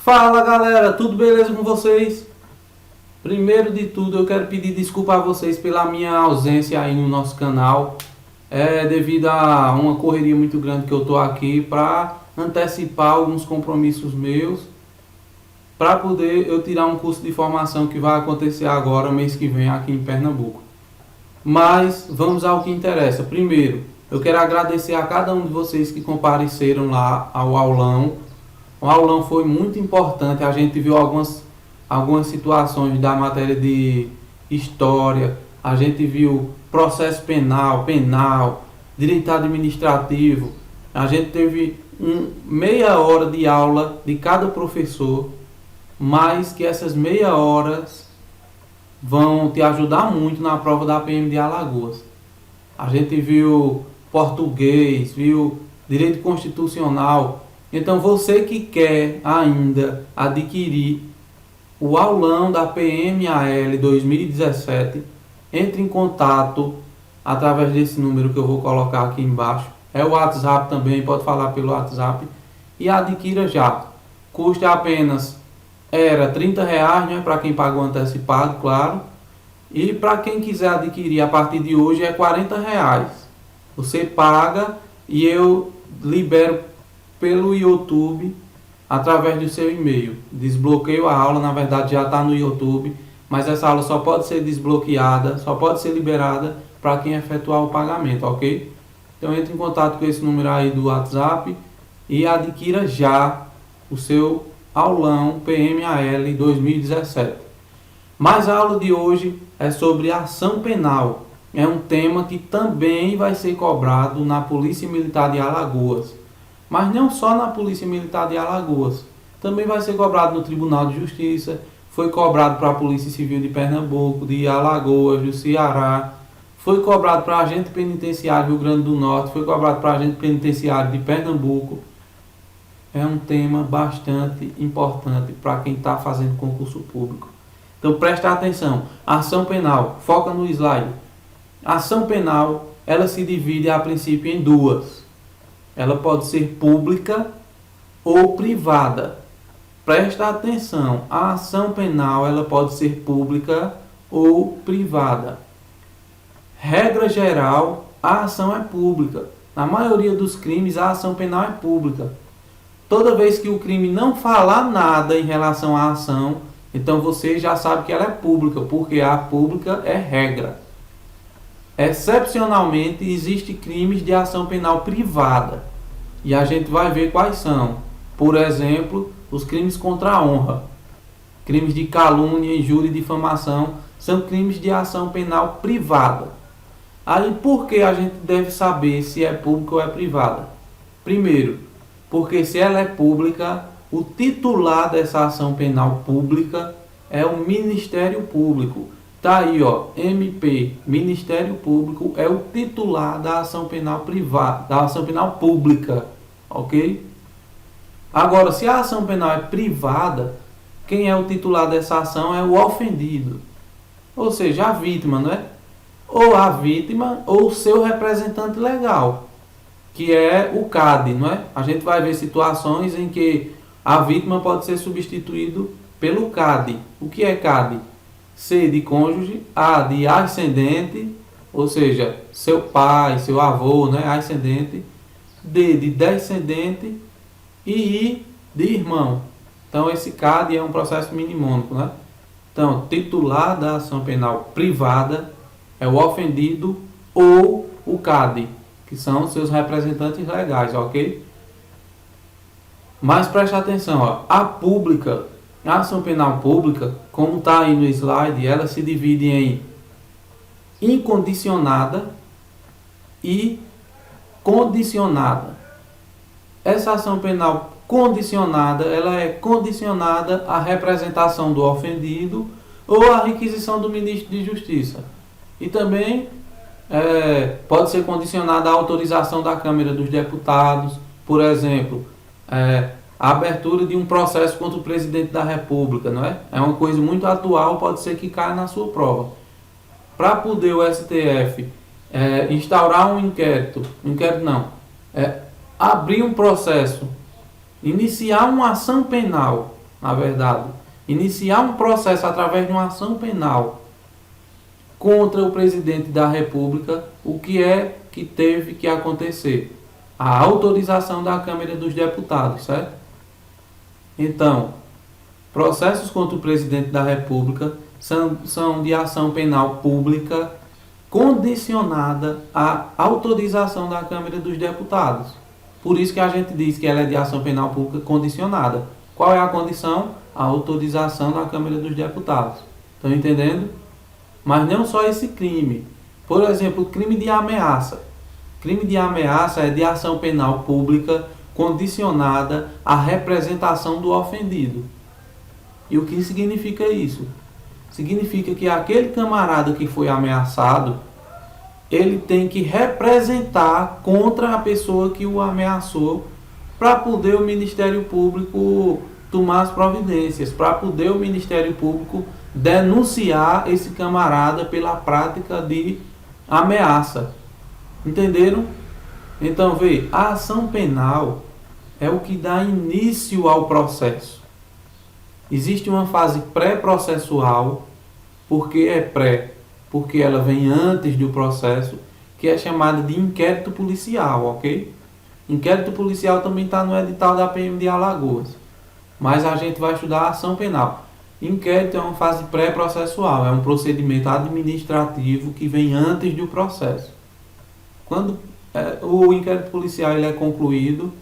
Fala galera, tudo beleza com vocês? Primeiro de tudo eu quero pedir desculpa a vocês pela minha ausência aí no nosso canal. Devido a uma correria muito grande que eu tô aqui para antecipar alguns compromissos meus, para poder eu tirar um curso de formação que vai acontecer agora, mês que vem, aqui em Pernambuco. Mas vamos ao que interessa. Primeiro, eu quero agradecer a cada um de vocês que compareceram lá ao aulão. O aulão foi muito importante, a gente viu algumas situações da matéria de história, a gente viu processo penal, direito administrativo, a gente teve meia hora de aula de cada professor, mas que essas meia horas vão te ajudar muito na prova da PM de Alagoas. A gente viu português, viu direito constitucional. Então você que quer ainda adquirir o aulão da PMAL 2017, entre em contato através desse número que eu vou colocar aqui embaixo. É o WhatsApp também, pode falar pelo WhatsApp e adquira já. Custa apenas R$30, né, para quem pagou antecipado, claro. E para quem quiser adquirir a partir de hoje é R$40. Você paga e eu libero pelo YouTube através do seu e-mail. Desbloqueio a aula, na verdade já está no YouTube, mas essa aula só pode ser desbloqueada, só pode ser liberada para quem efetuar o pagamento, ok? Então entre em contato com esse número aí do WhatsApp e adquira já o seu aulão PMAL 2017. Mas a aula de hoje é sobre ação penal. É um tema que também vai ser cobrado na Polícia Militar de Alagoas. Mas não só na Polícia Militar de Alagoas, também vai ser cobrado no Tribunal de Justiça, foi cobrado para a Polícia Civil de Pernambuco, de Alagoas, do Ceará, foi cobrado para a agente penitenciário do Rio Grande do Norte, foi cobrado para a agente penitenciário de Pernambuco. É um tema bastante importante para quem está fazendo concurso público. Então presta atenção, ação penal, foca no slide. A ação penal, ela se divide a princípio em duas. Ela pode ser pública ou privada. Presta atenção, a ação penal ela pode ser pública ou privada. Regra geral, a ação é pública. Na maioria dos crimes, a ação penal é pública. Toda vez que o crime não falar nada em relação à ação, então você já sabe que ela é pública, porque a pública é regra. Excepcionalmente, existem crimes de ação penal privada. E a gente vai ver quais são. Por exemplo, os crimes contra a honra. Crimes de calúnia, injúria e difamação são crimes de ação penal privada. Aí, por que a gente deve saber se é pública ou é privada? Primeiro, porque se ela é pública, o titular dessa ação penal pública é o Ministério Público. Tá aí, ó, MP, Ministério Público é o titular da ação penal privada, da ação penal pública, ok? Agora, se a ação penal é privada, quem é o titular dessa ação é o ofendido, ou seja, a vítima, não é? Ou a vítima ou o seu representante legal, que é o CAD, não é? A gente vai ver situações em que a vítima pode ser substituído pelo CAD. O que é CAD? C de cônjuge, A de ascendente, ou seja, seu pai, seu avô, né, ascendente, D de descendente e I de irmão. Então esse CAD é um processo mnemônico, né? Então, titular da ação penal privada é o ofendido ou o CAD, que são seus representantes legais, ok? Mas preste atenção, ó, a pública, a ação penal pública, como está aí no slide, ela se divide em incondicionada e condicionada. Essa ação penal condicionada, ela é condicionada à representação do ofendido ou à requisição do ministro de Justiça. E também pode ser condicionada à autorização da Câmara dos Deputados, por exemplo, a abertura de um processo contra o presidente da República, não é? É uma coisa muito atual, pode ser que caia na sua prova. Para poder o STF instaurar um inquérito não, abrir um processo, iniciar uma ação penal na verdade, iniciar um processo através de uma ação penal contra o presidente da República, o que é que teve que acontecer? A autorização da Câmara dos Deputados, certo? Então, processos contra o presidente da República são de ação penal pública condicionada à autorização da Câmara dos Deputados. Por isso que a gente diz que ela é de ação penal pública condicionada. Qual é a condição? A autorização da Câmara dos Deputados. Estão entendendo? Mas não só esse crime. Por exemplo, o crime de ameaça. Crime de ameaça é de ação penal pública condicionada à representação do ofendido. E o que significa isso? Significa que aquele camarada que foi ameaçado, ele tem que representar contra a pessoa que o ameaçou, para poder o Ministério Público tomar as providências, para poder o Ministério Público denunciar esse camarada pela prática de ameaça. Entenderam? Então, vê, a ação penal é o que dá início ao processo. Existe uma fase pré-processual, porque é pré, porque ela vem antes do processo, que é chamada de inquérito policial, ok? Inquérito policial também está no edital da PM de Alagoas, mas a gente vai estudar a ação penal. Inquérito é uma fase pré-processual, é um procedimento administrativo que vem antes do processo. Quando o inquérito policial ele é concluído,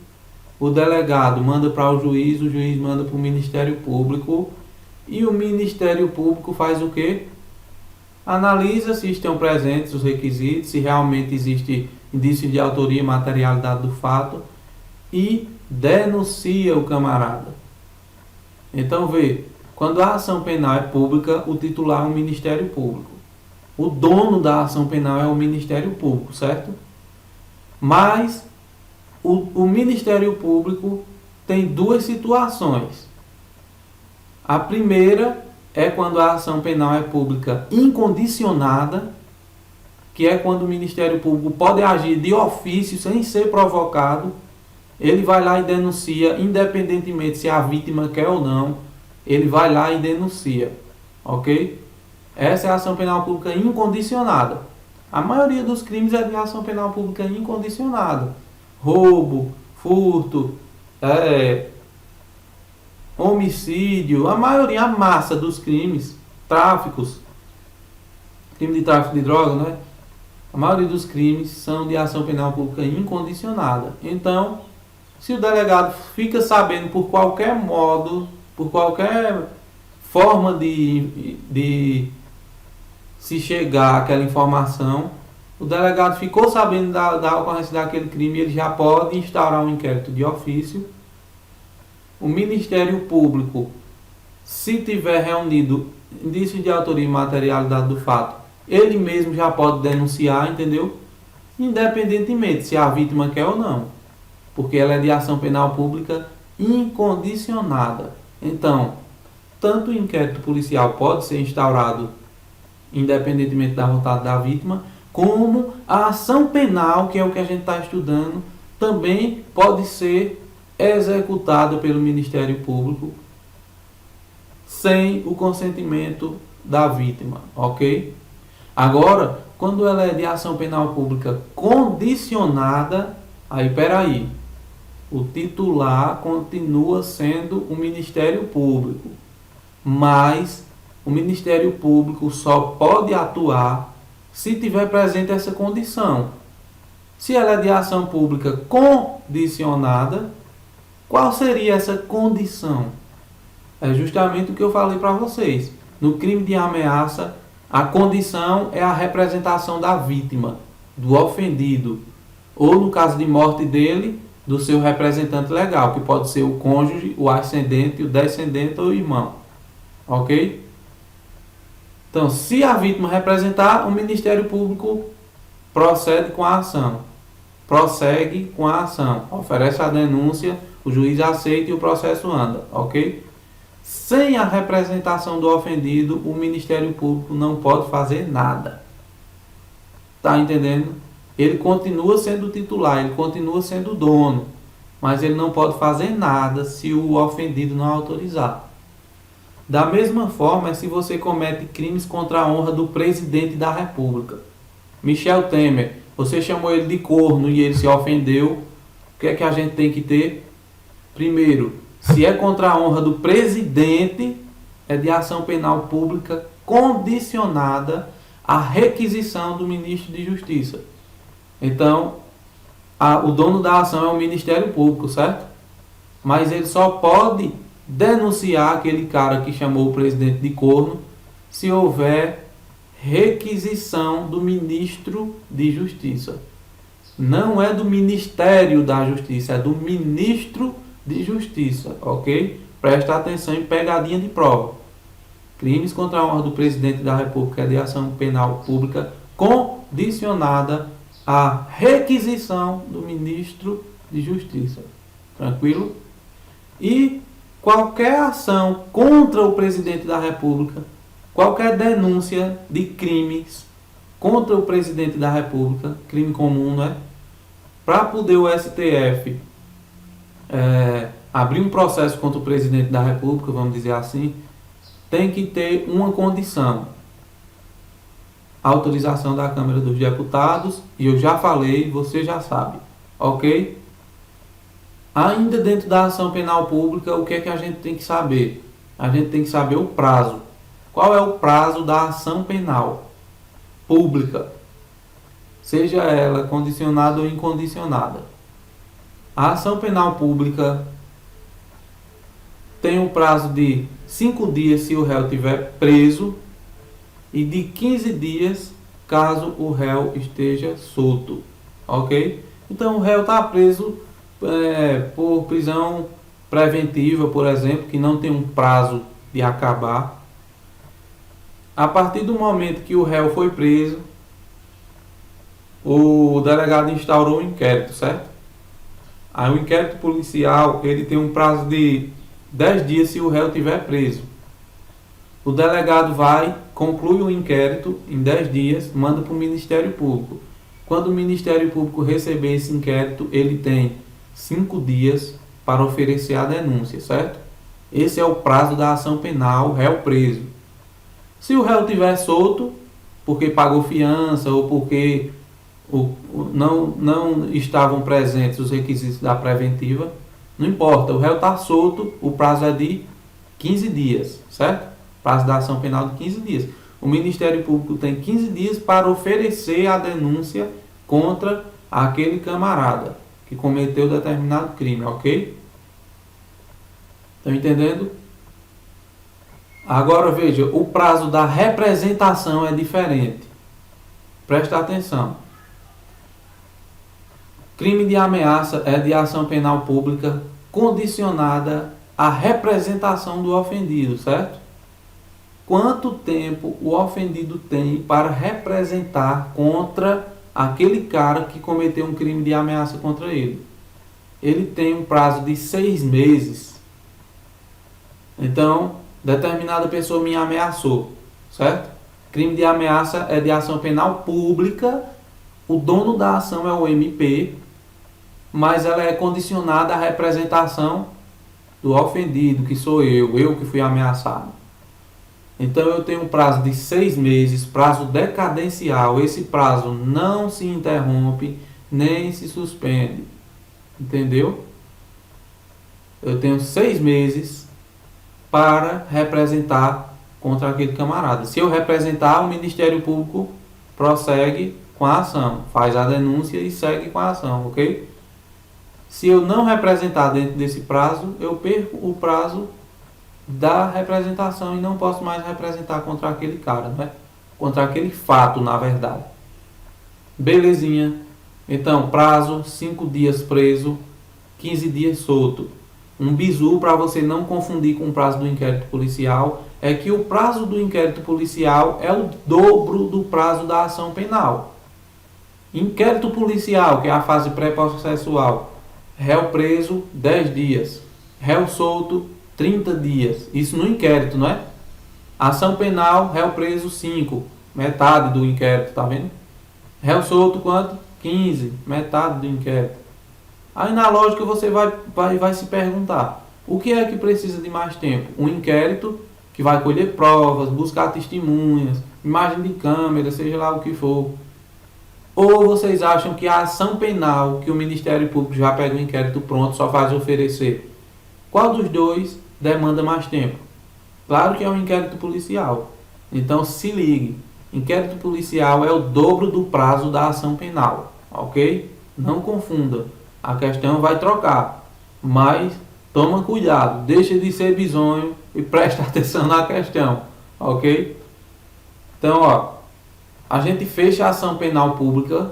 o delegado manda para o juiz manda para o Ministério Público, e o Ministério Público faz o quê? Analisa se estão presentes os requisitos, se realmente existe indício de autoria e materialidade do fato, e denuncia o camarada. Então, vê, quando a ação penal é pública, o titular é o Ministério Público. O dono da ação penal é o Ministério Público, certo? Mas o Ministério Público tem duas situações. A primeira é quando a ação penal é pública incondicionada, que é quando o Ministério Público pode agir de ofício sem ser provocado. Ele vai lá e denuncia, independentemente se a vítima quer ou não, ele vai lá e denuncia, ok? Essa é a ação penal pública incondicionada. A maioria dos crimes é de ação penal pública incondicionada. Roubo, furto, homicídio, a maioria, a massa dos crimes, tráficos, crime de tráfico de droga, né? A maioria dos crimes são de ação penal pública incondicionada. Então, se o delegado fica sabendo por qualquer modo, por qualquer forma de se chegar àquela informação, o delegado ficou sabendo da ocorrência daquele crime, ele já pode instaurar um inquérito de ofício. O Ministério Público, se tiver reunido indícios de autoria e materialidade do fato, ele mesmo já pode denunciar, entendeu? Independentemente se a vítima quer ou não, porque ela é de ação penal pública incondicionada. Então, tanto o inquérito policial pode ser instaurado independentemente da vontade da vítima, como a ação penal, que é o que a gente está estudando, também pode ser executada pelo Ministério Público sem o consentimento da vítima, ok? Agora, quando ela é de ação penal pública condicionada, aí peraí, o titular continua sendo o Ministério Público, mas o Ministério Público só pode atuar se tiver presente essa condição. Se ela é de ação pública condicionada, qual seria essa condição? É justamente o que eu falei para vocês. No crime de ameaça, a condição é a representação da vítima, do ofendido, ou no caso de morte dele, do seu representante legal, que pode ser o cônjuge, o ascendente, o descendente ou o irmão. Ok? Então, se a vítima representar, o Ministério Público procede com a ação. Prossegue com a ação. Oferece a denúncia, o juiz aceita e o processo anda. Ok? Sem a representação do ofendido, o Ministério Público não pode fazer nada. Tá entendendo? Ele continua sendo o titular, ele continua sendo o dono, mas ele não pode fazer nada se o ofendido não autorizar. Da mesma forma é se você comete crimes contra a honra do presidente da República. Michel Temer, você chamou ele de corno e ele se ofendeu. O que é que a gente tem que ter? Primeiro, se é contra a honra do presidente, é de ação penal pública condicionada à requisição do ministro de Justiça. Então, o dono da ação é o Ministério Público, certo? Mas ele só pode denunciar aquele cara que chamou o presidente de corno se houver requisição do ministro de Justiça. Não é do Ministério da Justiça, é do ministro de Justiça, ok? Presta atenção em pegadinha de prova. Crimes contra a honra do presidente da República é de ação penal pública condicionada à requisição do ministro de Justiça. Tranquilo? E qualquer ação contra o presidente da República, qualquer denúncia de crimes contra o presidente da República, crime comum, né? Para poder o STF abrir um processo contra o presidente da República, vamos dizer assim, tem que ter uma condição: autorização da Câmara dos Deputados, e eu já falei, você já sabe, ok? Ainda dentro da ação penal pública, o que é que a gente tem que saber? A gente tem que saber o prazo. Qual é o prazo da ação penal pública? Seja ela condicionada ou incondicionada. A ação penal pública tem um prazo de 5 dias se o réu estiver preso e de 15 dias caso o réu esteja solto, ok? Então o réu está preso por prisão preventiva, por exemplo, que não tem um prazo de acabar. A partir do momento que o réu foi preso, o delegado instaurou um inquérito, certo? Aí o inquérito policial, ele tem um prazo de 10 dias se o réu estiver preso. O delegado vai, conclui o inquérito em 10 dias, manda para o Ministério Público. Quando o Ministério Público receber esse inquérito, ele tem 5 dias para oferecer a denúncia, certo? Esse é o prazo da ação penal, réu preso. Se o réu estiver solto, porque pagou fiança ou porque não estavam presentes os requisitos da preventiva, não importa, o réu está solto, o prazo é de 15 dias, certo? Prazo da ação penal de 15 dias. O Ministério Público tem 15 dias para oferecer a denúncia contra aquele camarada que cometeu determinado crime, ok? Estão entendendo? Agora veja, o prazo da representação é diferente. Presta atenção. Crime de ameaça é de ação penal pública condicionada à representação do ofendido, certo? Quanto tempo o ofendido tem para representar contra aquele cara que cometeu um crime de ameaça contra ele? Ele tem um prazo de 6 meses. Então, determinada pessoa me ameaçou, certo? Crime de ameaça é de ação penal pública. O dono da ação é o MP, mas ela é condicionada à representação do ofendido, que sou eu que fui ameaçado. Então eu tenho um prazo de 6 meses, prazo decadencial. Esse prazo não se interrompe nem se suspende. Entendeu? Eu tenho 6 meses para representar contra aquele camarada. Se eu representar, o Ministério Público prossegue com a ação, faz a denúncia e segue com a ação, ok? Se eu não representar dentro desse prazo, eu perco o prazo da representação e não posso mais representar contra aquele cara, né? Contra aquele fato, na verdade. Belezinha. Então, prazo, 5 dias preso, 15 dias solto. Um bizu para você não confundir com o prazo do inquérito policial é que o prazo do inquérito policial é o dobro do prazo da ação penal. Inquérito policial, que é a fase pré-processual, réu preso, 10 dias. Réu solto, 30 dias. Isso no inquérito, não é? Ação penal, réu preso, 5. Metade do inquérito, tá vendo? Réu solto, quanto? 15. Metade do inquérito. Aí na lógica você vai se perguntar: o que é que precisa de mais tempo? Um inquérito que vai colher provas, buscar testemunhas, imagem de câmera, seja lá o que for? Ou vocês acham que a ação penal que o Ministério Público já pega o inquérito pronto só faz oferecer? Qual dos dois demanda mais tempo? Claro que é um inquérito policial. Então se ligue, inquérito policial é o dobro do prazo da ação penal, ok? Não confunda, a questão vai trocar, mas toma cuidado, deixa de ser bizonho e presta atenção na questão, ok? Então, ó, a gente fecha a ação penal pública.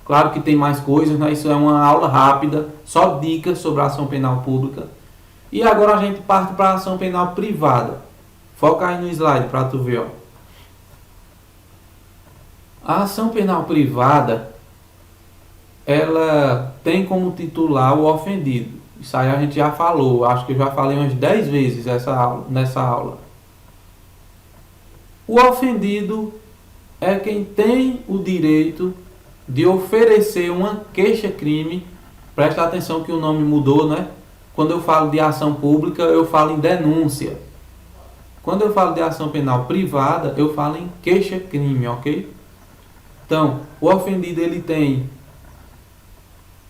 Claro que tem mais coisas, né? Isso é uma aula rápida, só dicas sobre a ação penal pública. E agora a gente parte para a ação penal privada. Foca aí no slide para tu ver, ó. A ação penal privada, ela tem como titular o ofendido. Isso aí a gente já falou, acho que eu já falei umas 10 vezes nessa aula. O ofendido é quem tem o direito de oferecer uma queixa-crime. Presta atenção que o nome mudou, né? Quando eu falo de ação pública, eu falo em denúncia. Quando eu falo de ação penal privada, eu falo em queixa-crime, ok? Então, o ofendido ele tem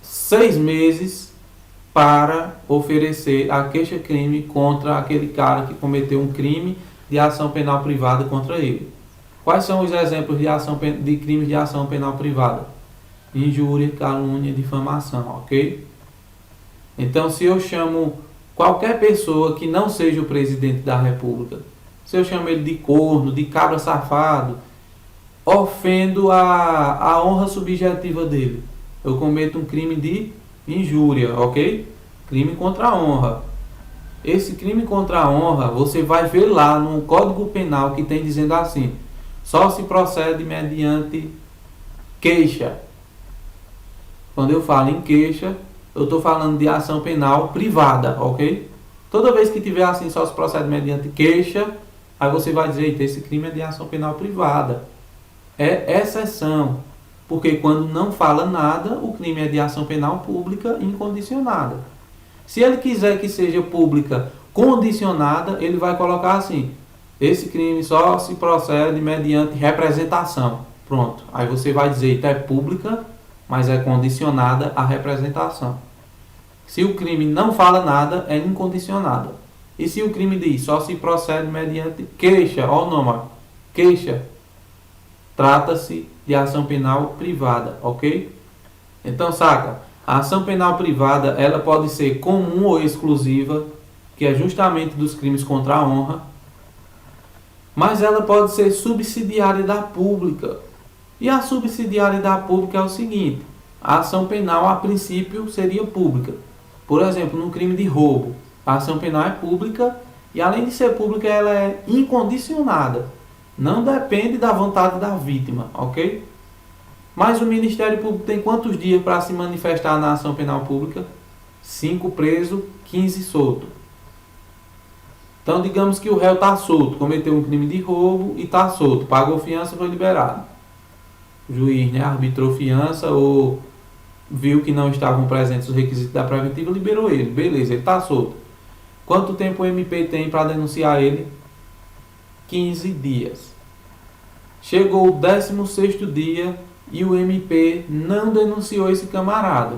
6 meses para oferecer a queixa-crime contra aquele cara que cometeu um crime de ação penal privada contra ele. Quais são os exemplos de crimes de ação penal privada? Injúria, calúnia, difamação, ok? Então, se eu chamo qualquer pessoa que não seja o presidente da República, se eu chamo ele de corno, de cabra safado, ofendo a honra subjetiva dele. Eu cometo um crime de injúria, ok? Crime contra a honra. Esse crime contra a honra, você vai ver lá no Código Penal que tem dizendo assim: só se procede mediante queixa. Quando eu falo em queixa, eu estou falando de ação penal privada, ok? Toda vez que tiver assim, só se procede mediante queixa, aí você vai dizer: eita, esse crime é de ação penal privada. É exceção, porque quando não fala nada, o crime é de ação penal pública incondicionada. Se ele quiser que seja pública condicionada, ele vai colocar assim: esse crime só se procede mediante representação. Pronto. Aí você vai dizer: é pública, mas é condicionada à representação. Se o crime não fala nada, é incondicionada. E se o crime diz só se procede mediante queixa, olha o nome, ó, queixa, trata-se de ação penal privada, ok? Então, saca, a ação penal privada, ela pode ser comum ou exclusiva, que é justamente dos crimes contra a honra, mas ela pode ser subsidiária da pública. E a subsidiariedade pública é o seguinte: a ação penal, a princípio, seria pública. Por exemplo, no crime de roubo, a ação penal é pública e, além de ser pública, ela é incondicionada. Não depende da vontade da vítima, ok? Mas o Ministério Público tem quantos dias para se manifestar na ação penal pública? 5 presos, 15 soltos. Então, digamos que o réu está solto, cometeu um crime de roubo e está solto, pagou fiança e foi liberado. O juiz, né, arbitrou fiança ou viu que não estavam presentes os requisitos da preventiva, liberou ele. Beleza, ele está solto. Quanto tempo o MP tem para denunciar ele? 15 dias. Chegou o 16º dia e o MP não denunciou esse camarada.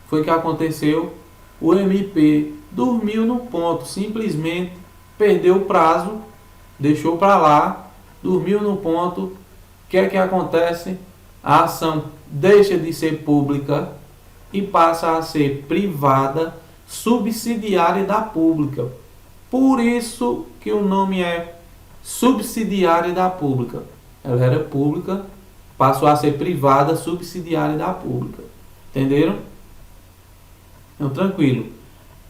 Foi o que aconteceu? O MP dormiu no ponto, simplesmente perdeu o prazo, deixou para lá, dormiu no ponto. O que é que acontece? A ação deixa de ser pública e passa a ser privada, subsidiária da pública. Por isso que o nome é subsidiária da pública. Ela era pública, passou a ser privada, subsidiária da pública. Entenderam? Então, tranquilo.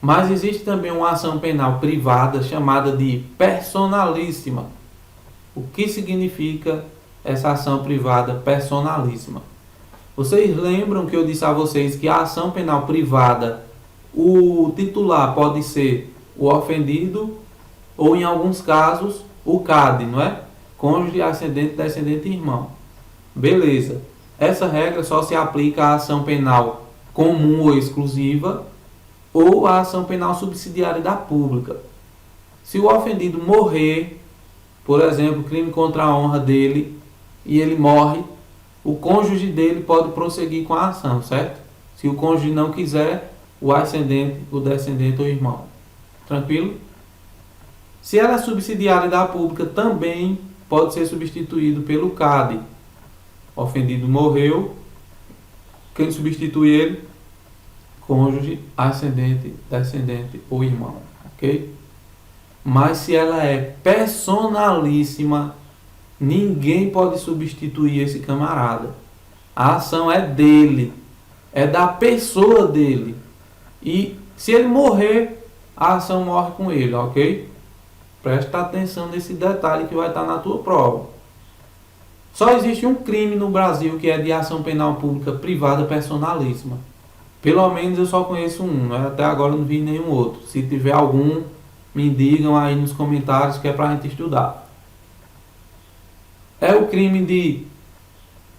Mas existe também uma ação penal privada chamada de personalíssima. O que significa essa ação privada personalíssima? Vocês lembram que eu disse a vocês que a ação penal privada, o titular pode ser o ofendido ou, em alguns casos, o CAD, não é? Cônjuge, ascendente, descendente e irmão. Beleza. Essa regra só se aplica à ação penal comum ou exclusiva ou à ação penal subsidiária da pública. Se o ofendido morrer, por exemplo, crime contra a honra dele, e ele morre, o cônjuge dele pode prosseguir com a ação, certo? Se o cônjuge não quiser, o ascendente, o descendente ou irmão. Tranquilo? Se ela é subsidiária da pública, também pode ser substituído pelo CAD. O ofendido morreu, quem substitui ele? Cônjuge, ascendente, descendente ou irmão. Ok? Mas se ela é personalíssima, ninguém pode substituir esse camarada. A ação é dele, é da pessoa dele. E se ele morrer, a ação morre com ele, ok? Presta atenção nesse detalhe que vai estar na tua prova. Só existe um crime no Brasil que é de ação penal pública privada personalíssima. Pelo menos eu só conheço um, né? Até agora eu não vi nenhum outro. Se tiver algum, me digam aí nos comentários que é pra gente estudar. É o crime de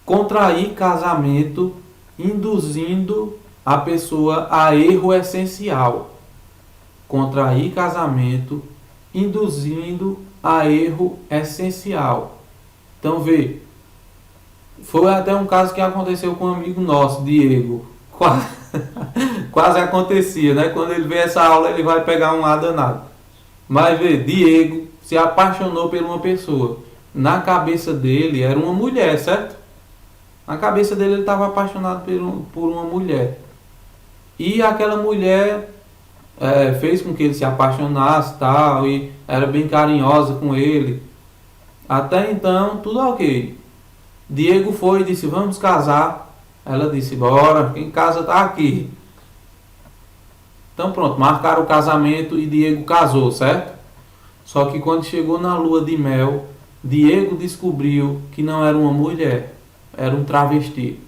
contrair casamento induzindo a pessoa a erro essencial. Contrair casamento induzindo a erro essencial. Então vê, foi até um caso que aconteceu com um amigo nosso, Diego. Quase acontecia, né? Quando ele vê essa aula, ele vai pegar um A danado. Mas vê, Diego se apaixonou por uma pessoa. Na cabeça dele era uma mulher, certo? Na cabeça dele ele estava apaixonado por uma mulher. E aquela mulher fez com que ele se apaixonasse tal, e era bem carinhosa com ele. Até então, tudo ok. Diego foi e disse, vamos casar. Ela disse, bora, quem casa tá aqui. Então pronto, marcaram o casamento e Diego casou, certo? Só que quando chegou na lua de mel, Diego descobriu que não era uma mulher, era um travesti.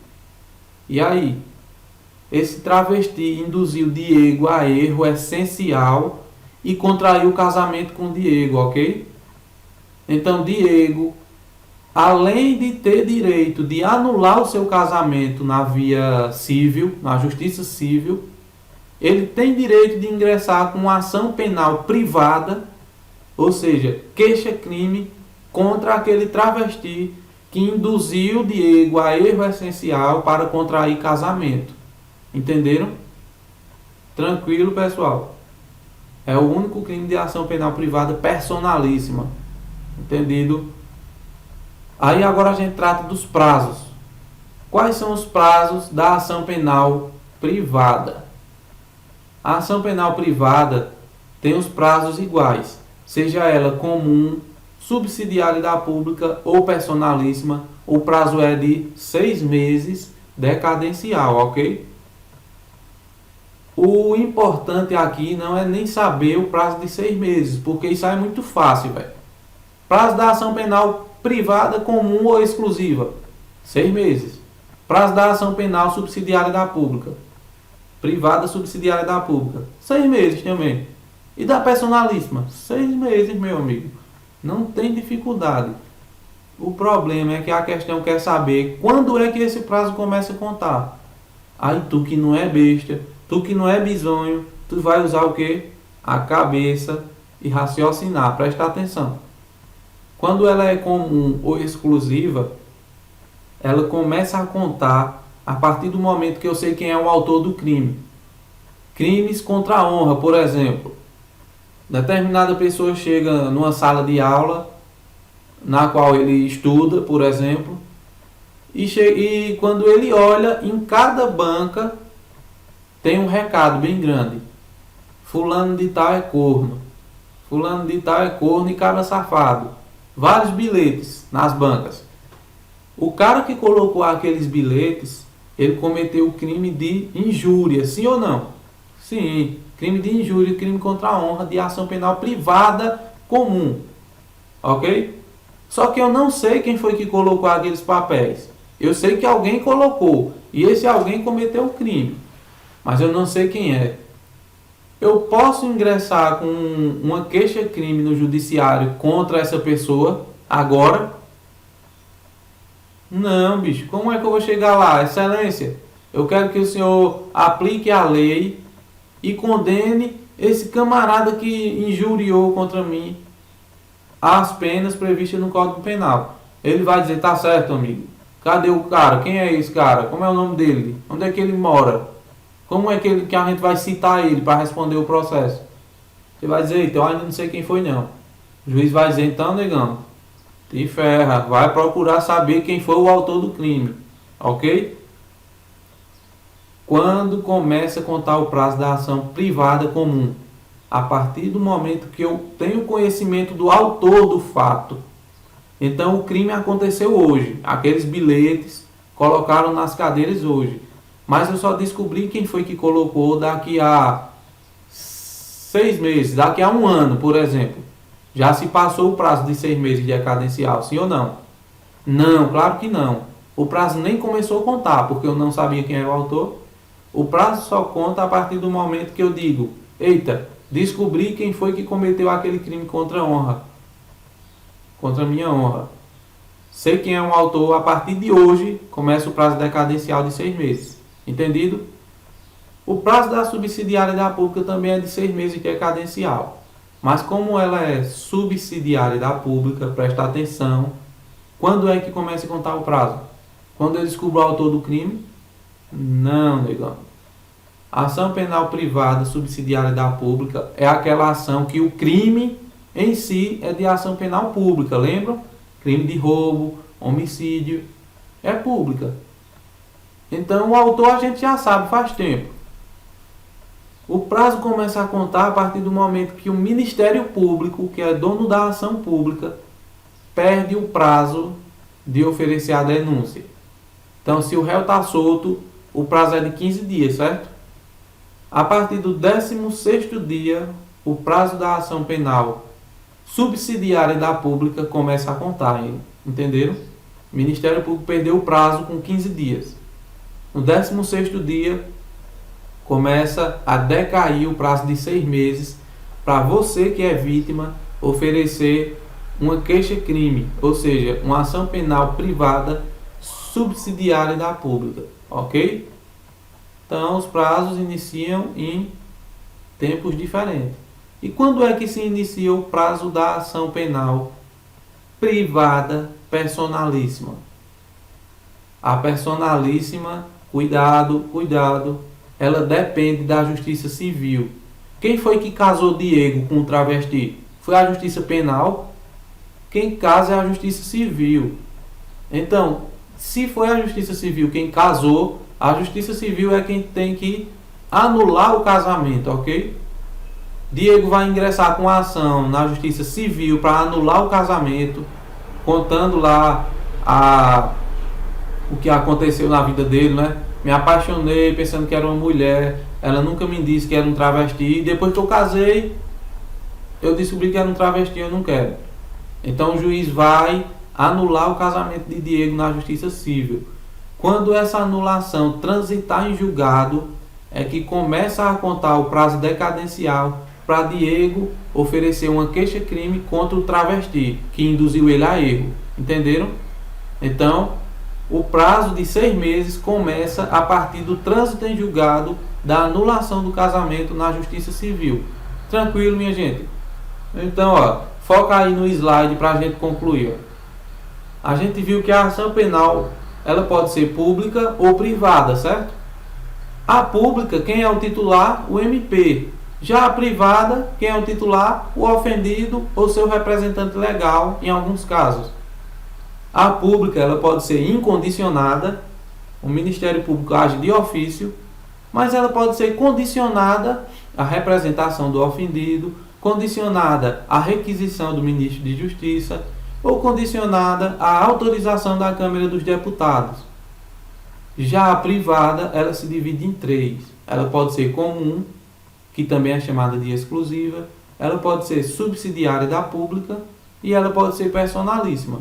E aí? Esse travesti induziu Diego a erro essencial e contraiu o casamento com Diego, ok? Então Diego, além de ter direito de anular o seu casamento na via civil, na justiça civil, ele tem direito de ingressar com uma ação penal privada, ou seja, queixa-crime contra aquele travesti que induziu Diego a erro essencial para contrair casamento. Entenderam? Tranquilo, pessoal? É o único crime de ação penal privada personalíssima. Entendido? Aí agora a gente trata dos prazos. Quais são os prazos da ação penal privada? A ação penal privada tem os prazos iguais, seja ela comum, subsidiária da pública ou personalíssima. O prazo é de 6 meses decadencial, ok? O importante aqui não é nem saber o prazo de 6 meses, porque isso aí é muito fácil, velho. Prazo da ação penal privada, comum ou exclusiva, 6 meses. Prazo da ação penal subsidiária da pública, privada subsidiária da pública, 6 meses também. E da personalíssima, 6 meses, meu amigo. Não tem dificuldade. O problema é que a questão quer saber quando é que esse prazo começa a contar. Aí tu que não é besta, tu que não é bizonho, tu vai usar o quê? A cabeça e raciocinar. Presta atenção. Quando ela é comum ou exclusiva, ela começa a contar a partir do momento que eu sei quem é o autor do crime. Crimes contra a honra, por exemplo. Determinada pessoa chega numa sala de aula, na qual ele estuda, por exemplo, e quando ele olha, em cada banca tem um recado bem grande. Fulano de tal é corno. Fulano de tal é corno e cara safado. Vários bilhetes nas bancas. O cara que colocou aqueles bilhetes, ele cometeu o crime de injúria, sim ou não? Sim, crime de injúria, crime contra a honra, de ação penal privada comum. Ok? Só que eu não sei quem foi que colocou aqueles papéis. Eu sei que alguém colocou, e esse alguém cometeu o crime, mas eu não sei quem é. Eu posso ingressar com uma queixa-crime no judiciário contra essa pessoa agora? Não, bicho. Como é que eu vou chegar lá? Excelência, eu quero que o senhor aplique a lei e condene esse camarada que injuriou contra mim as penas previstas no Código Penal. Ele vai dizer, tá certo, amigo. Cadê o cara? Quem é esse cara? Como é o nome dele? Onde é que ele mora? Como é que a gente vai citar ele para responder o processo? Você vai dizer, então eu ainda não sei quem foi não. O juiz vai dizer, então, negão, te ferra, vai procurar saber quem foi o autor do crime. Ok? Quando começa a contar o prazo da ação privada comum? A partir do momento que eu tenho conhecimento do autor do fato. Então o crime aconteceu hoje. Aqueles bilhetes colocaram nas cadeiras hoje. Mas eu só descobri quem foi que colocou daqui a 6 meses, daqui a 1 ano, por exemplo. Já se passou o prazo de 6 meses de decadencial, sim ou não? Não, claro que não. O prazo nem começou a contar, porque eu não sabia quem era o autor. O prazo só conta a partir do momento que eu digo, eita, descobri quem foi que cometeu aquele crime contra a honra. Contra a minha honra. Sei quem é o autor, a partir de hoje começa o prazo decadencial de 6 meses. Entendido? O prazo da subsidiária da pública também é de 6 meses decadencial. Mas como ela é subsidiária da pública, presta atenção, quando é que começa a contar o prazo? Quando eu descubro o autor do crime? Não, negão. A ação penal privada subsidiária da pública é aquela ação que o crime em si é de ação penal pública, lembra? Crime de roubo, homicídio, é pública. Então o autor a gente já sabe faz tempo. O prazo começa a contar a partir do momento que o Ministério Público, que é dono da ação pública, perde o prazo de oferecer a denúncia. Então se o réu está solto, o prazo é de 15 dias, certo? A partir do 16º dia, o prazo da ação penal subsidiária da pública começa a contar, hein? Entenderam? O Ministério Público perdeu o prazo com 15 dias. No 16º dia, começa a decair o prazo de 6 meses para você que é vítima oferecer uma queixa-crime, ou seja, uma ação penal privada subsidiária da pública, ok? Então, os prazos iniciam em tempos diferentes. E quando é que se inicia o prazo da ação penal privada personalíssima? A personalíssima, cuidado, ela depende da justiça civil. Quem foi que casou Diego com o travesti? Foi a justiça penal? Quem casa é a justiça civil. Então, se foi a justiça civil quem casou, a justiça civil é quem tem que anular o casamento, ok? Diego vai ingressar com a ação na justiça civil para anular o casamento, contando lá o que aconteceu na vida dele, né? Me apaixonei pensando que era uma mulher, ela nunca me disse que era um travesti, e depois que eu casei, eu descobri que era um travesti, eu não quero. Então o juiz vai anular o casamento de Diego na justiça civil. Quando essa anulação transitar em julgado, é que começa a contar o prazo decadencial para Diego oferecer uma queixa-crime contra o travesti, que induziu ele a erro. Entenderam? Então, o prazo de 6 meses começa a partir do trânsito em julgado da anulação do casamento na justiça civil. Tranquilo, minha gente? Então, ó, foca aí no slide para a gente concluir. Ó. A gente viu que a ação penal ela pode ser pública ou privada, certo? A pública, quem é o titular? O MP. Já a privada, quem é o titular? O ofendido ou seu representante legal, em alguns casos. A pública ela pode ser incondicionada, o Ministério Público age de ofício, mas ela pode ser condicionada à representação do ofendido, condicionada à requisição do ministro de Justiça ou condicionada à autorização da Câmara dos Deputados. Já a privada, ela se divide em 3. Ela pode ser comum, que também é chamada de exclusiva, ela pode ser subsidiária da pública e ela pode ser personalíssima.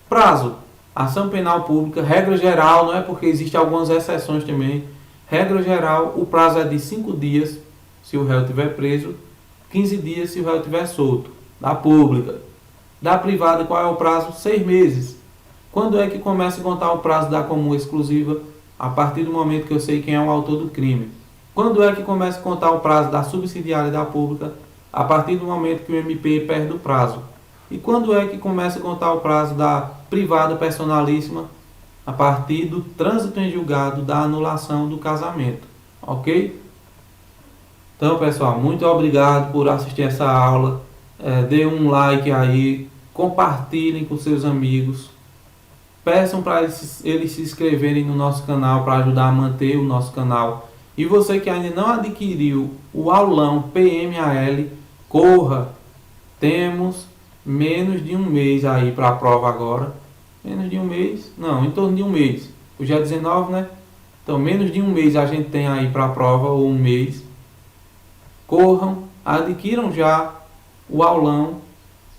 Prazo. Ação penal pública, regra geral, não é porque existem algumas exceções também. Regra geral, o prazo é de 5 dias, se o réu estiver preso, 15 dias se o réu estiver solto. Da pública. Da privada, qual é o prazo? 6 meses. Quando é que começa a contar o prazo da comum exclusiva? A partir do momento que eu sei quem é o autor do crime. Quando é que começa a contar o prazo da subsidiária e da pública? A partir do momento que o MP perde o prazo. E quando é que começa a contar o prazo da privada personalíssima? A partir do trânsito em julgado da anulação do casamento. Ok? Então, pessoal, muito obrigado por assistir essa aula. Dê um like aí, compartilhem com seus amigos. Peçam para eles se inscreverem no nosso canal para ajudar a manter o nosso canal. E você que ainda não adquiriu o aulão PMAL, corra! Temos menos de um mês aí para a prova agora. Menos de um mês? Não, em torno de um mês. Hoje é 19, né? Então, menos de um mês a gente tem aí para a prova, ou um mês. Corram, adquiram já o aulão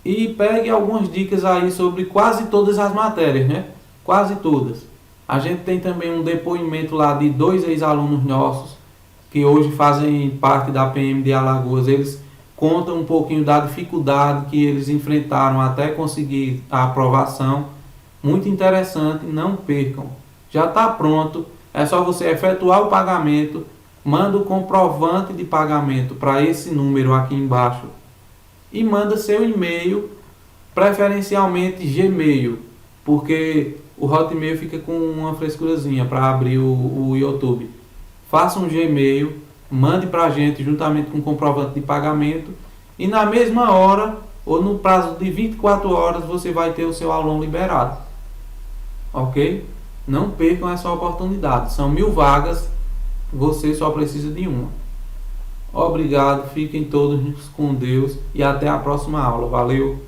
e pegue algumas dicas aí sobre quase todas as matérias, né? Quase todas. A gente tem também um depoimento lá de 2 ex-alunos nossos que hoje fazem parte da PM de Alagoas. Eles contam um pouquinho da dificuldade que eles enfrentaram até conseguir a aprovação. Muito interessante, não percam. Já está pronto, é só você efetuar o pagamento, manda o comprovante de pagamento para esse número aqui embaixo e manda seu e-mail, preferencialmente Gmail, porque o Hotmail fica com uma frescurazinha para abrir o YouTube. Faça um Gmail, mande para a gente juntamente com o comprovante de pagamento e na mesma hora ou no prazo de 24 horas você vai ter o seu aulão liberado. Ok? Não percam essa oportunidade. São 1000 vagas, você só precisa de uma. Obrigado, fiquem todos com Deus e até a próxima aula. Valeu!